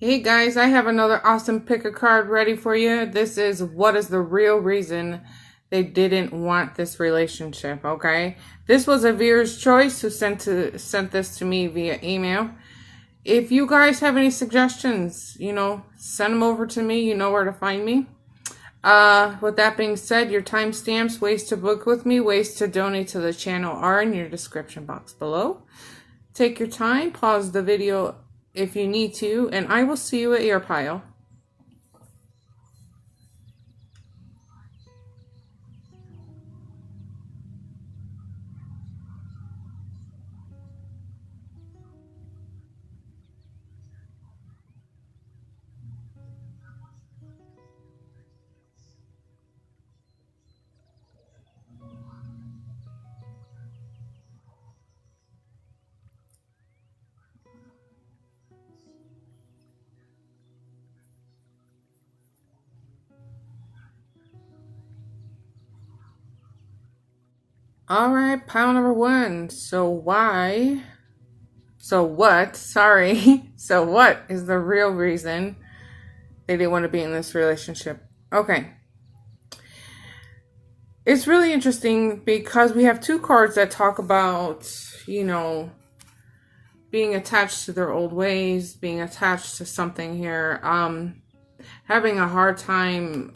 Hey guys, I have another awesome pick a card ready for you. This is what is the real reason they didn't want this relationship, okay? This was a viewer's choice who sent this to me via email. If you guys have any suggestions, send them over to me. You know where to find me. With that being said, your timestamps, ways to book with me, ways to donate to the channel are in your description box below. Take your time, pause the video if you need to, and I will see you at your pile. All right, pile number one. So what, so what is the real reason they didn't want to be in this relationship? Okay. It's really interesting because we have two cards that talk about, being attached to their old ways, being attached to something here, having a hard time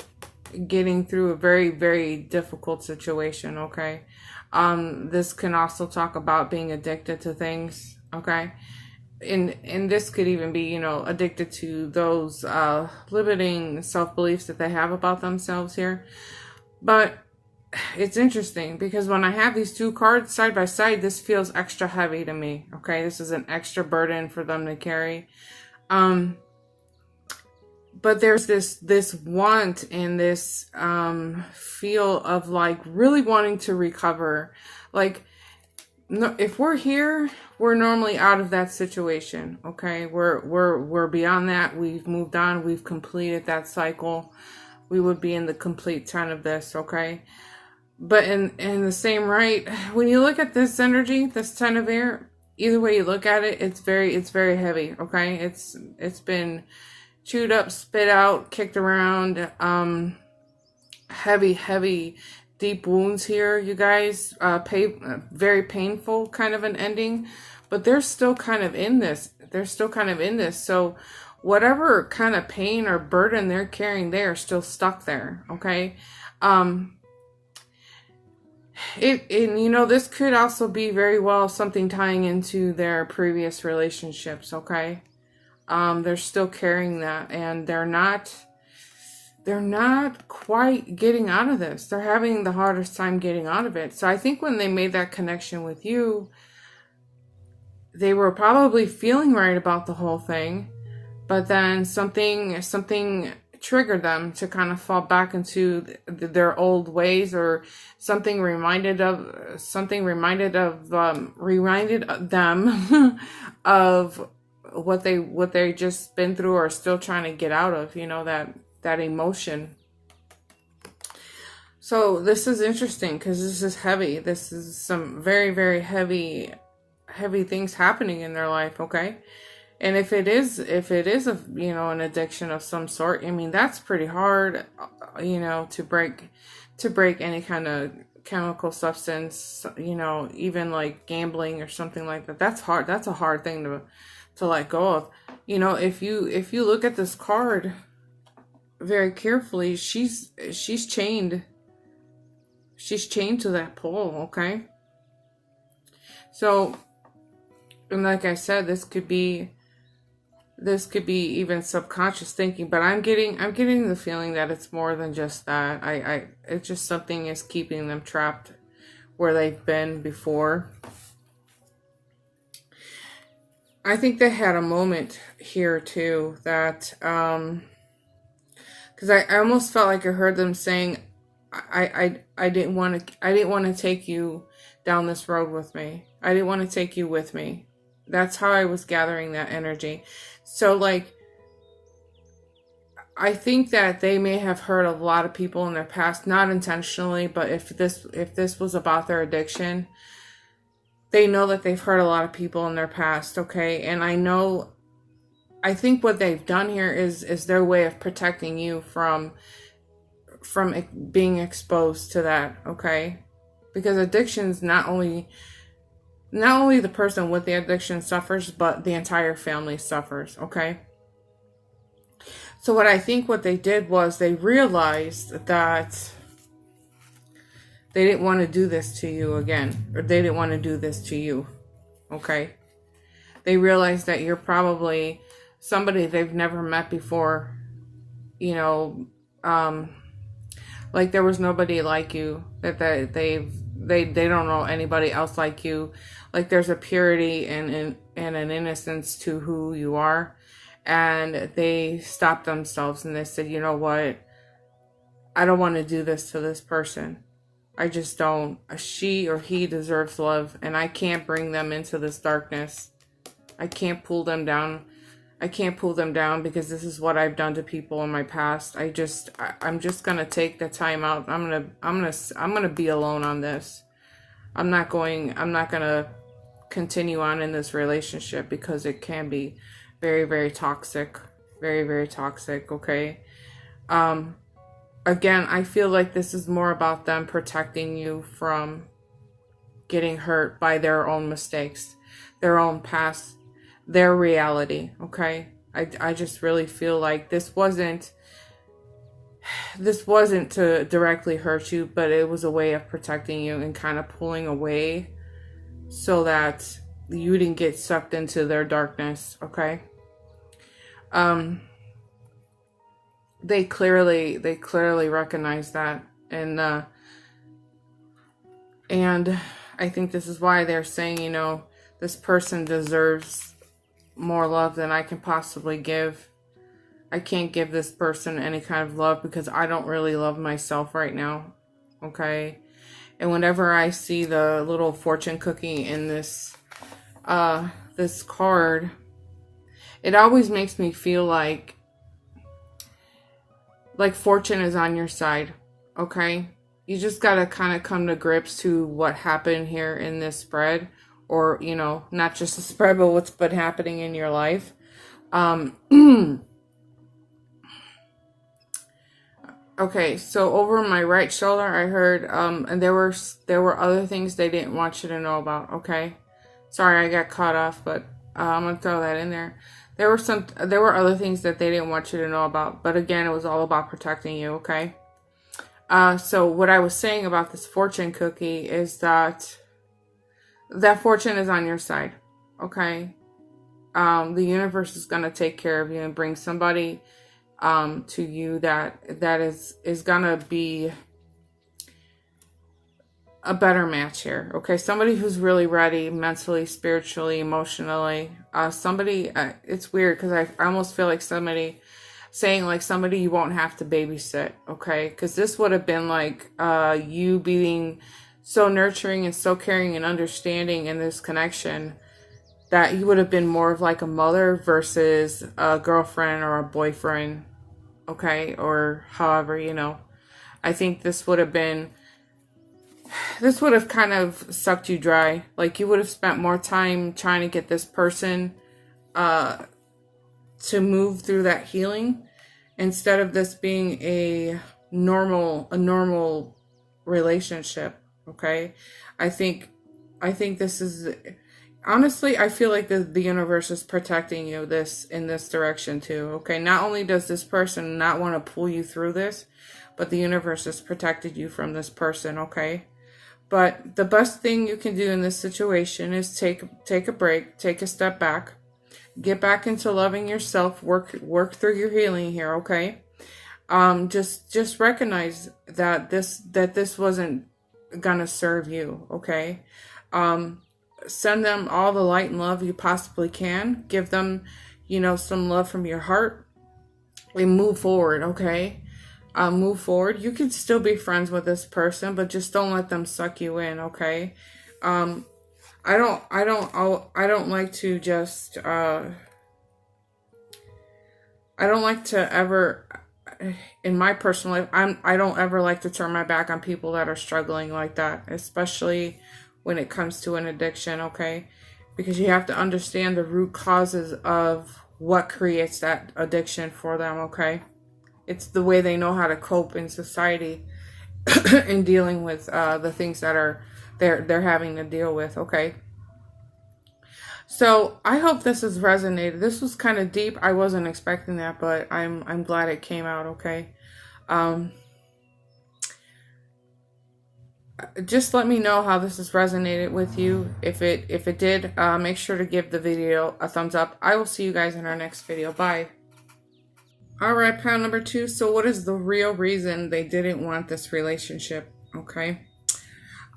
getting through a very, very difficult situation, okay? This can also talk about being addicted to things, okay? And this could even be, addicted to those limiting self-beliefs that they have about themselves here. But it's interesting because when I have these two cards side by side, this feels extra heavy to me, okay? This is an extra burden for them to carry. But there's this want and this feel of like really wanting to recover. Like, no, if we're here, we're normally out of that situation. Okay, we're beyond that. We've moved on. We've completed that cycle. We would be in the complete 10 of this. Okay, but in the same right, when you look at this energy, this 10 of air, either way you look at it, it's very heavy. Okay, it's been chewed up, spit out, kicked around, heavy, deep wounds here, you guys. Very painful kind of an ending, but they're still kind of in this. So whatever kind of pain or burden they're carrying, they are still stuck there, okay? This could also be very well something tying into their previous relationships, okay? They're still carrying that, and they're not quite getting out of this. They're having the hardest time getting out of it. So I think when they made that connection with you, they were probably feeling right about the whole thing, but then something triggered them to kind of fall back into their old ways, or something reminded them of what they just been through or still trying to get out of, that emotion. So this is interesting because this is heavy. This is some very, very heavy things happening in their life, okay? And if it is an addiction of some sort, I mean, that's pretty hard, to break any kind of chemical substance, even like gambling or something like that. That's hard. That's a hard thing to let go of. If you look at this card very carefully, she's chained. She's chained to that pole, okay? So, and like I said, this could be even subconscious thinking, but I'm getting the feeling that it's more than just that. It's just something is keeping them trapped where they've been before. I think they had a moment here too that, because I almost felt like I heard them saying, I didn't want to take you down this road with me. I didn't want to take you with me. That's how I was gathering that energy. So like, I think that they may have hurt a lot of people in their past, not intentionally, but if this was about their addiction, they know that they've hurt a lot of people in their past, okay? And I know I think what they've done here is their way of protecting you from being exposed to that, okay? Because addiction's not only the person with the addiction suffers, but the entire family suffers, okay? So what they did was they realized that they didn't want to do this to you again, or they didn't want to do this to you, okay? They realized that you're probably somebody they've never met before, you know, like there was nobody like you, that they don't know anybody else like you. Like there's a purity and an innocence to who you are. And they stopped themselves and they said, you know what? I don't want to do this to this person. I just don't. She or he deserves love, and I can't bring them into this darkness. I can't pull them down. I can't pull them down because this is what I've done to people in my past. I'm just gonna take the time out. I'm gonna be alone on this. I'm not gonna continue on in this relationship because it can be very, very toxic. Very, very toxic, okay? Again, I feel like this is more about them protecting you from getting hurt by their own mistakes, their own past, their reality, okay? I just really feel like this wasn't to directly hurt you, but it was a way of protecting you and kind of pulling away so that you didn't get sucked into their darkness, okay? They clearly recognize that, and I think this is why they're saying, you know, this person deserves more love than I can possibly give. I can't give this person any kind of love because I don't really love myself right now, okay? And whenever I see the little fortune cookie in this this card, it always makes me feel like fortune is on your side, okay? You just gotta kind of come to grips to what happened here in this spread, or, you know, not just the spread, but what's been happening in your life. Okay, so over my right shoulder, I heard, and there were other things they didn't want you to know about, okay? Sorry, I got caught off, but I'm gonna throw that in there. There were other things that they didn't want you to know about, but again, it was all about protecting you, okay? So what I was saying about this fortune cookie is that fortune is on your side, okay? The universe is gonna take care of you and bring somebody to you that is gonna be a better match here, okay? Somebody who's really ready mentally, spiritually, emotionally. It's weird because I almost feel like somebody saying like somebody you won't have to babysit, okay? Because this would have been like you being so nurturing and so caring and understanding in this connection that you would have been more of like a mother versus a girlfriend or a boyfriend, okay? Or however, you know. I think this would have kind of sucked you dry. Like you would have spent more time trying to get this person to move through that healing instead of this being a normal relationship, okay? I think this is, honestly, I feel like the universe is protecting you in this direction too, okay? Not only does this person not want to pull you through this, but the universe has protected you from this person, okay? But the best thing you can do in this situation is take a break, take a step back, get back into loving yourself, work through your healing here, okay? Just recognize that this wasn't gonna serve you, okay? Send them all the light and love you possibly can. Give them, you know, some love from your heart and move forward, okay? Move forward. You can still be friends with this person, but just don't let them suck you in, okay? I don't like to just I don't like to ever, in my personal life, I don't ever like to turn my back on people that are struggling like that, especially when it comes to an addiction, okay? Because you have to understand the root causes of what creates that addiction for them, okay? It's the way they know how to cope in society in dealing with the things that are they're having to deal with, okay? So I hope this has resonated. This was kind of deep. I wasn't expecting that, but I'm glad it came out, okay? Just let me know how this has resonated with you. If it did, make sure to give the video a thumbs up. I will see you guys in our next video. Bye. All right, pile number 2. So what is the real reason they didn't want this relationship? Okay.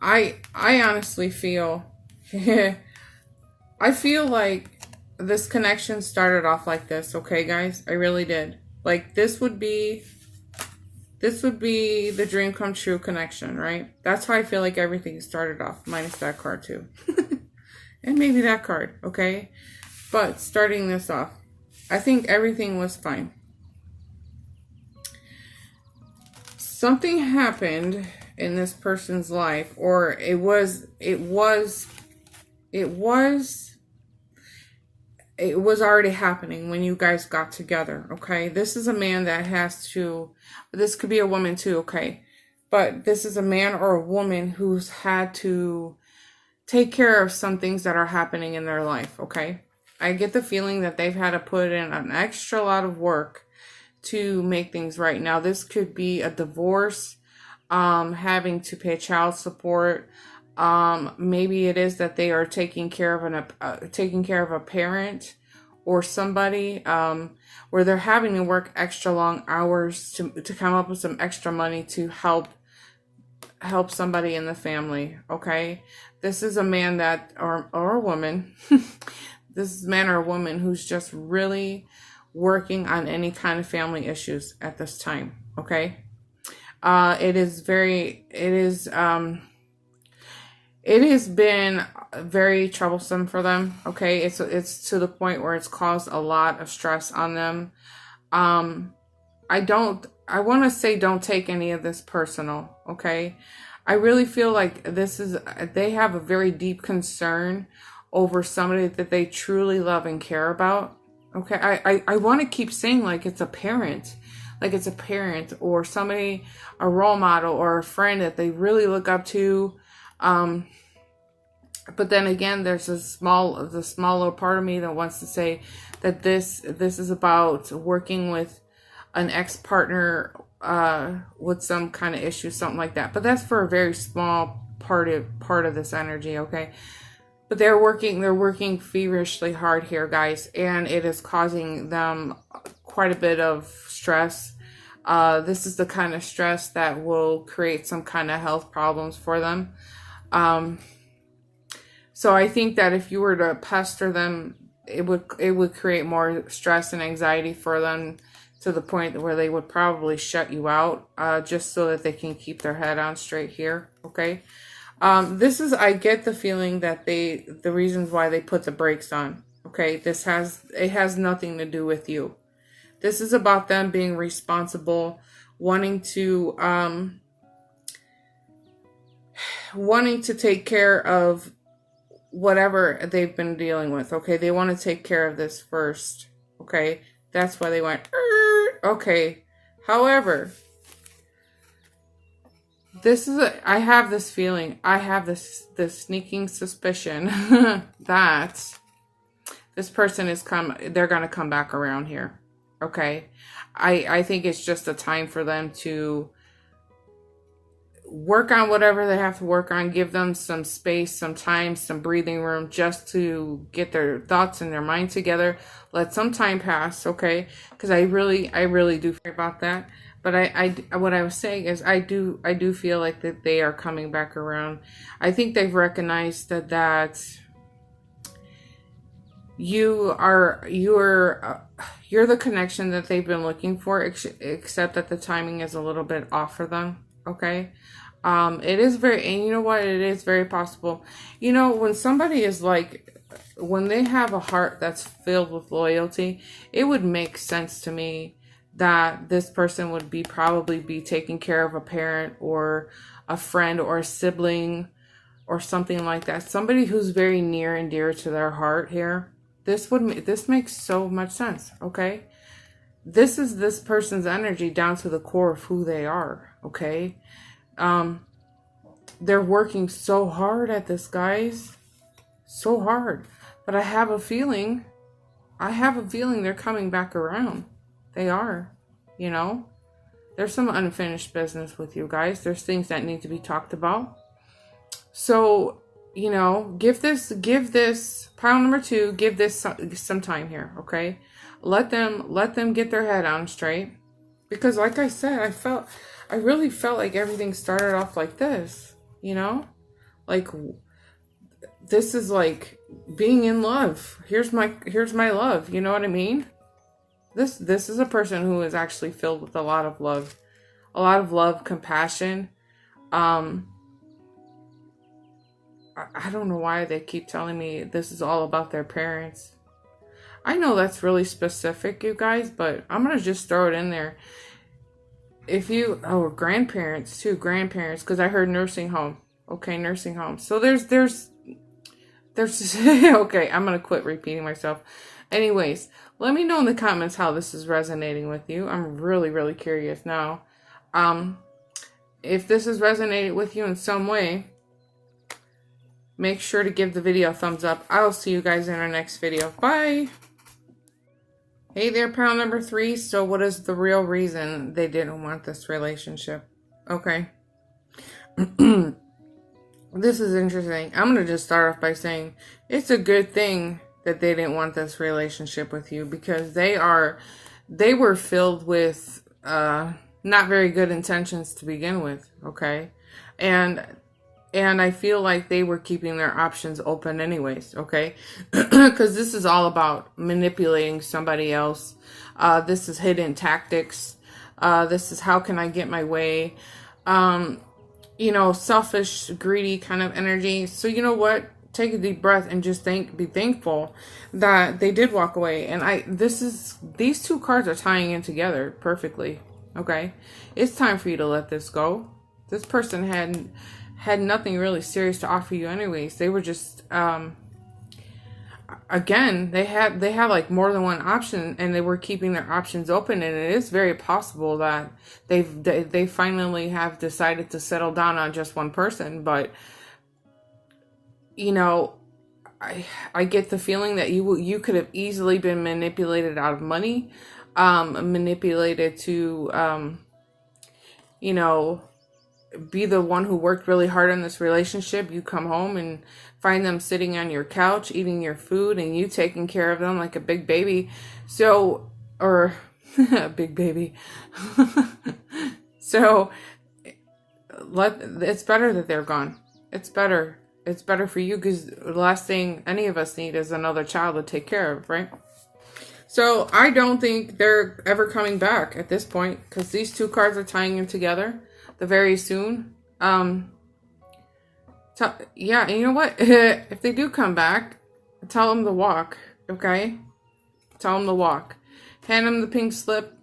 I honestly feel I feel like this connection started off like this, okay, guys? I really did. Like, this would be the dream come true connection, right? That's how I feel like everything started off, minus that card too. And maybe that card, okay? But starting this off, I think everything was fine. Something happened in this person's life, or it was already happening when you guys got together, okay? This is a man that has to, this could be a woman too, okay? But this is a man or a woman who's had to take care of some things that are happening in their life, okay? I get the feeling that they've had to put in an extra lot of work to make things right. Now, this could be a divorce, having to pay child support. Maybe it is that they are taking care of a parent or somebody, where they're having to work extra long hours to come up with some extra money to help somebody in the family. Okay, this is a man that or a woman. This is a man or a woman who's just really working on any kind of family issues at this time. Okay, it has been very troublesome for them. Okay, it's to the point where it's caused a lot of stress on them. I want to say don't take any of this personal. Okay, I really feel like they have a very deep concern over somebody that they truly love and care about. Okay, I want to keep saying like it's a parent or somebody, a role model or a friend that they really look up to. But then again, there's the smaller part of me that wants to say that this is about working with an ex-partner with some kind of issue, something like that. But that's for a very small part of this energy, okay? But they're working feverishly hard here, guys, and it is causing them quite a bit of stress. This is the kind of stress that will create some kind of health problems for them. So I think that if you were to pester them, it would create more stress and anxiety for them to the point where they would probably shut you out, just so that they can keep their head on straight here. Okay. I get the feeling that the reasons why they put the brakes on. Okay. It has nothing to do with you. This is about them being responsible, wanting to take care of whatever they've been dealing with. Okay, they want to take care of this first. Okay, that's why they went. Okay, however, I have this feeling. I have this sneaking suspicion that this person they're gonna come back around here. Okay, I think it's just a time for them to work on whatever they have to work on, give them some space, some time, some breathing room, just to get their thoughts and their mind together. Let some time pass, okay? Because I really do feel about that. But what I was saying is I do feel like that they are coming back around. I think they've recognized that you're the connection that they've been looking for, except that the timing is a little bit off for them. Okay. It is and you know what? It is very possible. You know, when somebody is when they have a heart that's filled with loyalty, it would make sense to me that this person would probably be taking care of a parent or a friend or a sibling or something like that. Somebody who's very near and dear to their heart here. This makes so much sense, okay? This is this person's energy down to the core of who they are, okay? They're working so hard at this, guys. So hard. But I have a feeling they're coming back around. They are, you know? There's some unfinished business with you guys. There's things that need to be talked about. So, you know, give this pile number 2, give this some time here, okay? Let them get their head on straight. Because like I said, I really felt like everything started off like this, you know? Like, this is like being in love. Here's my love, you know what I mean? This is a person who is actually filled with a lot of love, compassion. I don't know why they keep telling me this is all about their parents. I know that's really specific, you guys, but I'm going to just throw it in there. Grandparents too, because I heard nursing home. Okay, nursing home. So there's okay, I'm going to quit repeating myself. Anyways, let me know in the comments how this is resonating with you. I'm really, really curious now. If this has resonated with you in some way, make sure to give the video a thumbs up. I'll see you guys in our next video. Bye! Hey there, pile number 3. So what is the real reason they didn't want this relationship? Okay. This is interesting. I'm going to just start off by saying it's a good thing that they didn't want this relationship with you, because they were filled with not very good intentions to begin with, okay? And I feel like they were keeping their options open anyways, okay? Because this is all about manipulating somebody else. This is hidden tactics. This is how can I get my way? You know, selfish, greedy kind of energy. So you know what? Take a deep breath and just be thankful that they did walk away. And these 2 cards are tying in together perfectly. Okay, it's time for you to let this go. This person had nothing really serious to offer you anyways. They were just again, they had like more than one option, and they were keeping their options open. And it is very possible that they finally have decided to settle down on just one person. But you know, I get the feeling that you could have easily been manipulated out of money, manipulated to you know, be the one who worked really hard on this relationship. You come home and find them sitting on your couch eating your food, and you taking care of them like a big baby. So, or a big baby. So it's better that they're gone. It's better for you, because the last thing any of us need is another child to take care of, right? So I don't think they're ever coming back at this point, because these 2 cards are tying in together very soon. Yeah, and you know what? If they do come back, tell them to walk, okay? Tell them to walk. Hand them the pink slip.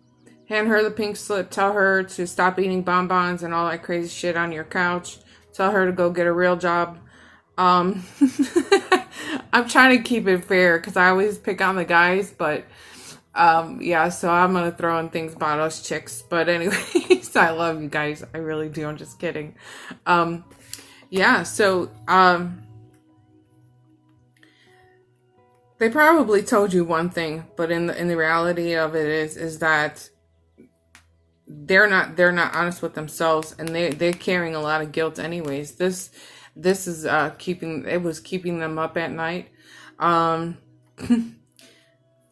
Hand her the pink slip. Tell her to stop eating bonbons and all that crazy shit on your couch. Tell her to go get a real job. I'm trying to keep it fair, because I always pick on the guys, but yeah, so I'm gonna throw in things about us chicks. But anyways, I love you guys. I really do. I'm just kidding. Yeah, so they probably told you one thing, but in the reality of it is that they're not honest with themselves, and they're carrying a lot of guilt anyways. This is keeping them up at night.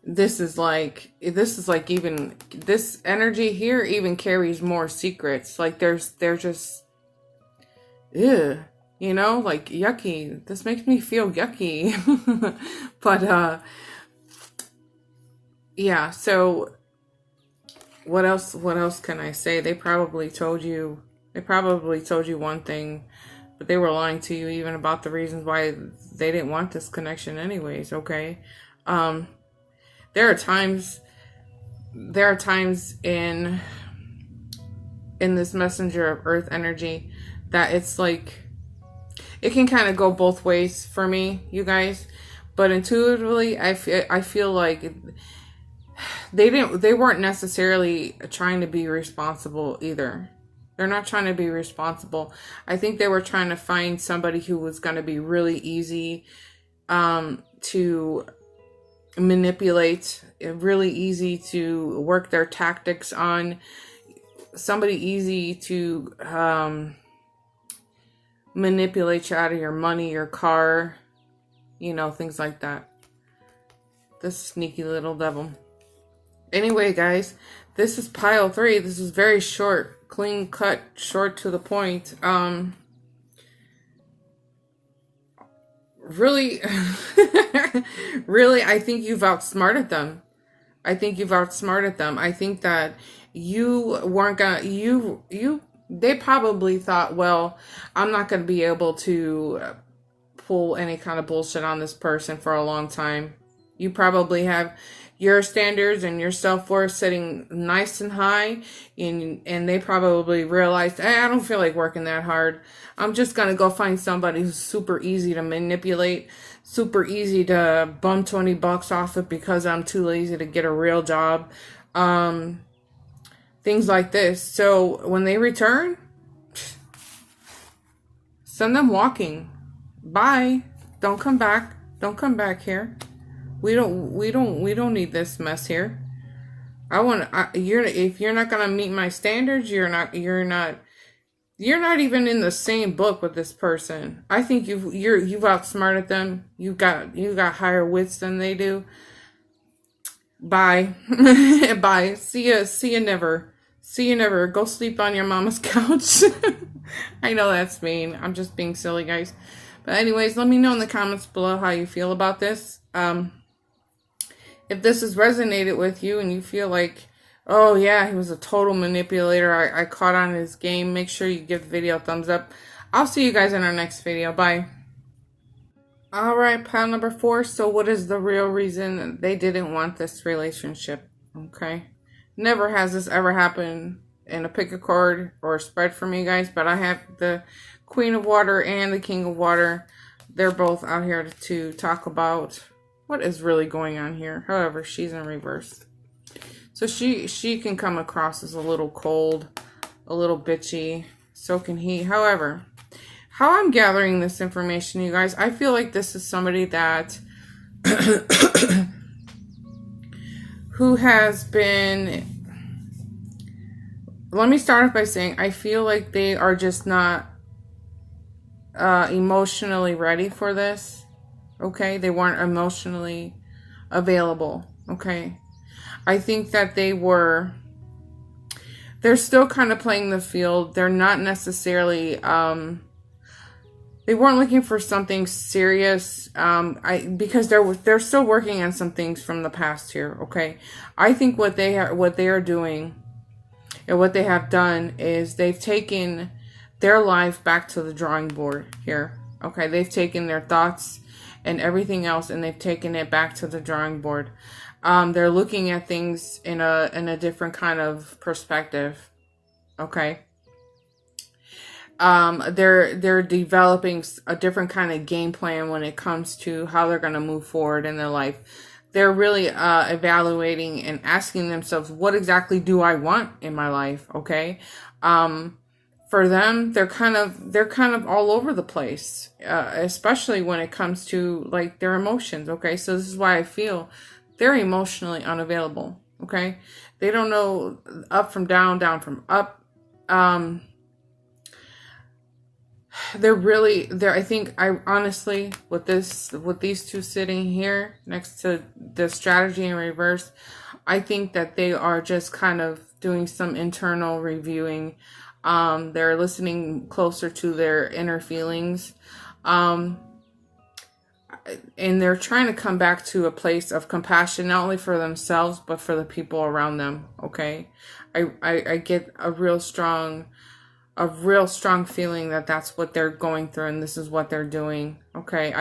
This is like even this energy here even carries more secrets. Like they're just, ew, you know, like yucky. This makes me feel yucky. But yeah. So what else can I say? They probably told you one thing, but they were lying to you even about the reasons why they didn't want this connection anyways, okay? There are times in this messenger of earth energy that it's like, it can kind of go both ways for me, you guys. But intuitively, I feel like they weren't necessarily trying to be responsible either. They're not trying to be responsible. I think they were trying to find somebody who was going to be really easy to manipulate, really easy to work their tactics on, somebody easy to manipulate you out of your money, your car, you know, things like that. This sneaky little devil. Anyway, guys, this is pile 3. This is very short, clean cut, short to the point. Really, really, I think you've outsmarted them. I think that you weren't gonna, they probably thought, well, I'm not gonna be able to pull any kind of bullshit on this person for a long time. You probably have your standards and your self-worth setting nice and high, and they probably realized, hey, I don't feel like working that hard. I'm just gonna go find somebody who's super easy to manipulate, super easy to bum $20 off it because I'm too lazy to get a real job. Things like this. So when they return, send them walking. Bye. Don't come back. Don't come back here. We don't need this mess here. If you're not gonna meet my standards, you're not even in the same book with this person. I think you've outsmarted them. You got higher wits than they do. Bye. Bye. See you never. See you never. Go sleep on your mama's couch. I know that's mean. I'm just being silly, guys. But anyways, let me know in the comments below how you feel about this. If this has resonated with you and you feel like, oh yeah, he was a total manipulator, I caught on his game, make sure you give the video a thumbs up. I'll see you guys in our next video. Bye. Alright, pile number 4. So what is the real reason they didn't want this relationship? Okay. Never has this ever happened in a pick a card or a spread for me, guys, but I have the Queen of Water and the King of Water. They're both out here to talk about what is really going on here. However, she's in reverse. So she can come across as a little cold, a little bitchy. So can he. However, how I'm gathering this information, you guys, I feel like this is somebody that who has been, let me start off by saying I feel like they are just not emotionally ready for this. Okay, they weren't emotionally available. Okay, I think that they're still kind of playing the field. They're not necessarily they weren't looking for something serious because they're still working on some things from the past here. Okay, I think what they are doing and what they have done is they've taken their life back to the drawing board here. Okay, they've taken their thoughts and everything else, and they've taken it back to the drawing board. They're looking at things in a different kind of perspective. Okay. They're developing a different kind of game plan when it comes to how they're going to move forward in their life. They're really evaluating and asking themselves, what exactly do I want in my life? Okay. For them, they're kind of all over the place, especially when it comes to like their emotions. Okay, so this is why I feel they're emotionally unavailable. Okay, they don't know up from down, down from up. I think honestly, with these two sitting here next to the strategy in reverse, I think that they are just kind of doing some internal reviewing. They're listening closer to their inner feelings. And they're trying to come back to a place of compassion, not only for themselves, but for the people around them. Okay. I get a real strong feeling that that's what they're going through and this is what they're doing. Okay.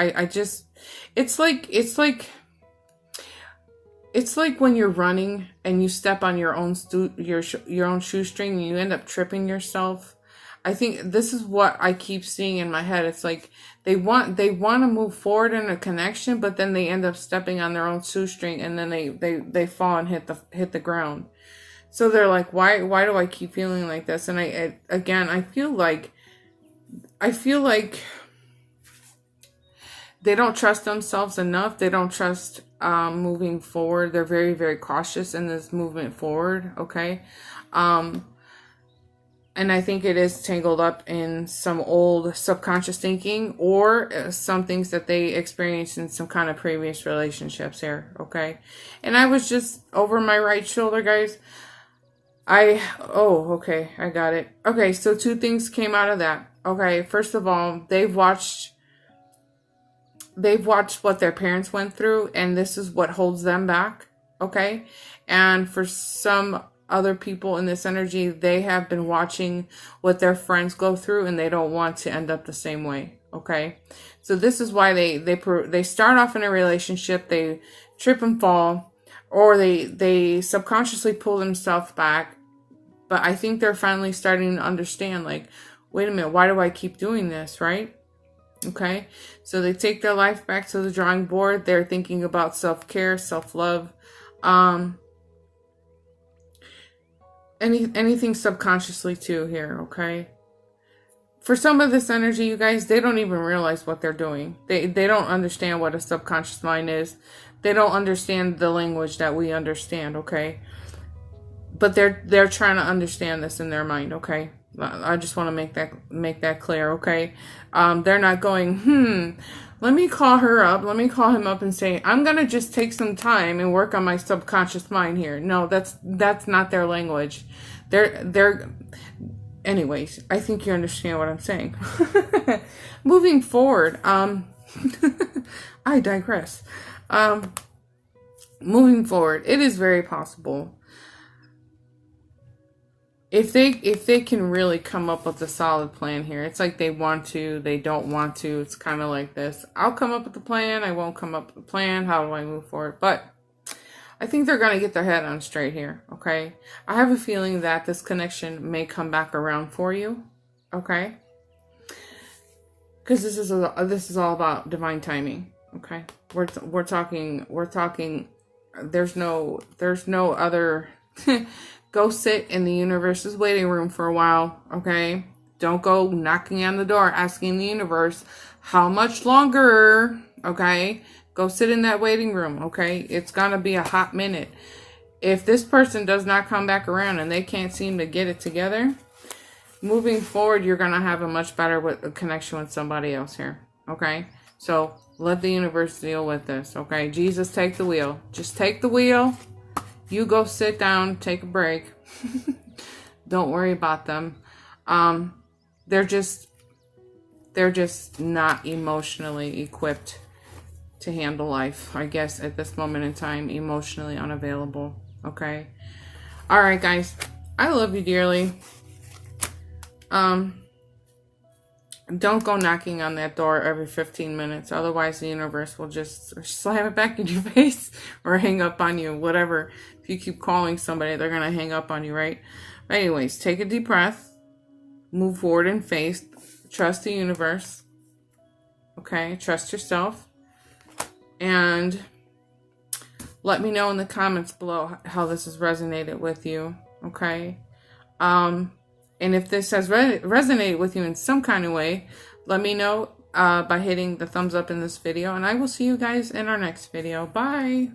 It's like when you're running and you step on your own shoestring and you end up tripping yourself. I think this is what I keep seeing in my head. It's like they want to move forward in a connection, but then they end up stepping on their own shoestring, and then they fall and hit the ground. So they're like, why do I keep feeling like this? And I feel like they don't trust themselves enough. They don't trust moving forward. They're very, very cautious in this movement forward. Okay. And I think it is tangled up in some old subconscious thinking, or some things that they experienced in some kind of previous relationships here. Okay. And I was just over my right shoulder, guys. Okay. I got it. Okay. So 2 things came out of that. Okay. First of all, they've watched what their parents went through, and this is what holds them back. Okay. And for some other people in this energy, they have been watching what their friends go through, and they don't want to end up the same way. Okay. So this is why they start off in a relationship, they trip and fall, or they subconsciously pull themselves back. But I think they're finally starting to understand, like, wait a minute, why do I keep doing this? Right. Okay. So they take their life back to the drawing board. They're thinking about self-care, self-love, anything subconsciously too here. Okay. For some of this energy, you guys, they don't even realize what they're doing. They don't understand what a subconscious mind is. They don't understand the language that we understand. Okay. But they're trying to understand this in their mind. Okay. I just want to make that clear. Okay. They're not going, let me call her up. Let me call him up and say, I'm going to just take some time and work on my subconscious mind here. No, that's not their language. Anyways, I think you understand what I'm saying. Moving forward, I digress. Moving forward, it is very possible, if they can really come up with a solid plan here. It's like they want to, they don't want to. It's kind of like this. I'll come up with the plan. I won't come up with the plan. How do I move forward? But I think they're going to get their head on straight here. Okay. I have a feeling that this connection may come back around for you. Okay. Because this is all about divine timing. Okay. We're talking, there's no other, go sit in the universe's waiting room for a while, okay? Don't go knocking on the door asking the universe, how much longer, okay? Go sit in that waiting room, okay? It's gonna be a hot minute. If this person does not come back around and they can't seem to get it together, moving forward, you're gonna have a much better connection with somebody else here, okay? So let the universe deal with this, okay? Jesus, take the wheel. Just take the wheel. You go sit down, take a break. Don't worry about them. They're just not emotionally equipped to handle life, I guess, at this moment in time. Emotionally unavailable. Okay. All right, guys. I love you dearly. Don't go knocking on that door every 15 minutes. Otherwise, the universe will just slam it back in your face or hang up on you. Whatever. If you keep calling somebody, they're going to hang up on you, right? But anyways, take a deep breath. Move forward in faith. Trust the universe. Okay? Trust yourself. And let me know in the comments below how this has resonated with you. Okay? And if this has resonated with you in some kind of way, let me know by hitting the thumbs up in this video. And I will see you guys in our next video. Bye.